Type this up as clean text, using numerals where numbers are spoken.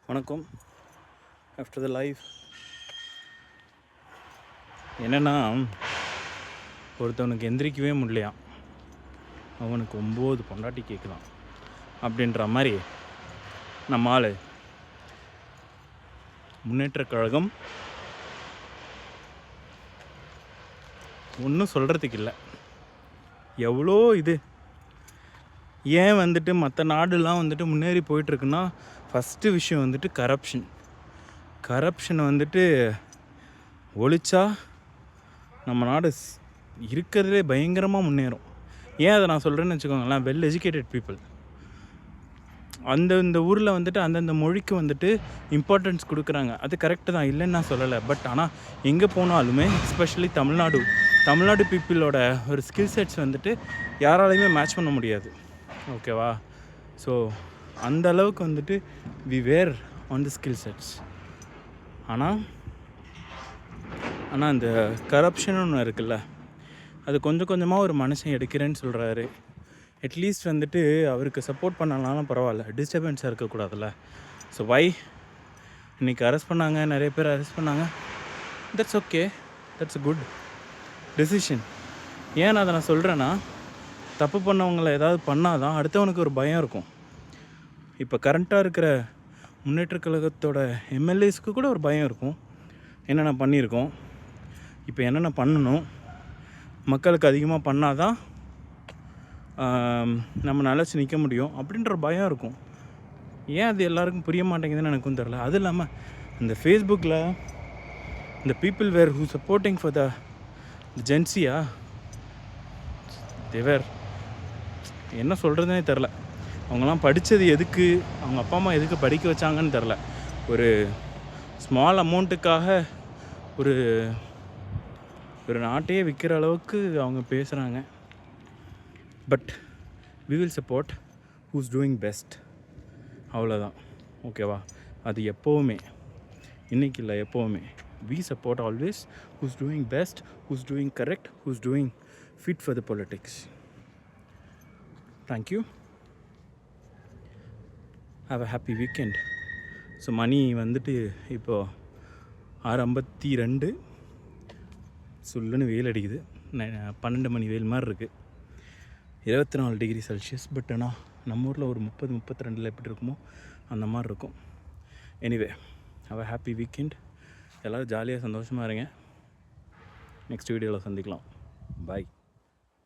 வணக்கம். After the life என்னென்னா, ஒருத்தவனுக்கு எந்திரிக்கவே முடியலையாம், அவனுக்கு 9 பொண்டாட்டி கேட்கலாம் அப்படின்ற மாதிரி நம்ம ஆள் முன்னேற்றக் கழகம் ஒன்றும் சொல்கிறதுக்கு இல்லை. எவ்வளோ இது ஏன் மற்ற நாடுலாம் முன்னேறி போயிட்டுருக்குன்னா, ஃபஸ்ட்டு விஷயம் கரப்ஷனை ஒழிச்சா நம்ம நாடு இருக்கிறதுலே பயங்கரமாக முன்னேறும். ஏன் அதை நான் சொல்கிறேன்னு வச்சுக்கோங்களேன். வெல் எஜுகேட்டட் பீப்புள் இந்த ஊரில் அந்தந்த மொழிக்கு இம்பார்ட்டன்ஸ் கொடுக்குறாங்க. அது கரெக்டு தான், இல்லைன்னு நான் சொல்லலை. பட் ஆனால் எங்கே போனாலுமே எஸ்பெஷலி தமிழ்நாடு பீப்புளோட ஒரு ஸ்கில் செட்ஸ் யாராலையுமே மேட்ச் பண்ண முடியாது. ஓகேவா? ஸோ அந்த அளவுக்கு we were on the skill sets. ஆனால் அந்த கரப்ஷன் ஒன்று இருக்குல்ல, அது கொஞ்சம் கொஞ்சமாக ஒரு மனுஷன் எடுக்கிறேன்னு சொல்கிறாரு. அட்லீஸ்ட் அவருக்கு சப்போர்ட் பண்ணலாம்னா பரவாயில்ல, டிஸ்டர்பன்ஸாக இருக்கக்கூடாதுல்ல. ஸோ இன்றைக்கி அரெஸ்ட் பண்ணாங்க, நிறைய பேர் அரெஸ்ட் பண்ணாங்க. That's okay, that's a good decision. ஏன் அதை நான் சொல்கிறேன்னா, தப்பு பண்ணவங்களை ஏதாவது பண்ணால் தான் அடுத்தவனுக்கு ஒரு பயம் இருக்கும். இப்போ கரண்ட்டாக இருக்கிற முன்னேற்ற கழகத்தோட எம்எல்ஏஸ்க்கு கூட ஒரு பயம் இருக்கும். என்னென்ன பண்ணியிருக்கோம், இப்போ என்னென்ன பண்ணணும், மக்களுக்கு அதிகமாக பண்ணால் தான் நம்ம நிலச்சி நிற்க முடியும் அப்படின்ற பயம் இருக்கும். ஏன் அது எல்லாருக்கும் புரிய மாட்டேங்குதுன்னு எனக்கும் தெரில. அது இல்லாமல் இந்த ஃபேஸ்புக்கில் இந்த people were who supporting for the ஜென்சியா தேவர் என்ன சொல்கிறதுனே தெரில. அவங்களாம் படித்தது எதுக்கு, அவங்க அப்பா அம்மா எதுக்கு படிக்க வச்சாங்கன்னு தெரில. ஒரு ஸ்மால் அமௌண்ட்டுக்காக ஒரு நாட்டையே விற்கிற அளவுக்கு அவங்க பேசுகிறாங்க. But we will support who's doing best. அவ்வளோதான். ஓகேவா? அது எப்போவுமே, இன்றைக்கி இல்லை, எப்போவுமே we support always who's doing best, who's doing correct, who's doing fit for the politics. Thank you. Have a happy weekend. So மணி இப்போது 6:52. சொல்லுன்னு வெயில் அடிக்குது. 12 மணி வெயில் மாதிரி இருக்குது. 24 டிகிரி செல்சியஸ். பட் ஆனால் நம்ம ஊரில் ஒரு 30-32 எப்படி இருக்குமோ அந்த மாதிரி இருக்கும். Anyway, have a happy weekend. எல்லோரும் ஜாலியாக சந்தோஷமாக இருங்க. நெக்ஸ்ட் வீடியோவில் சந்திக்கலாம். பாய்.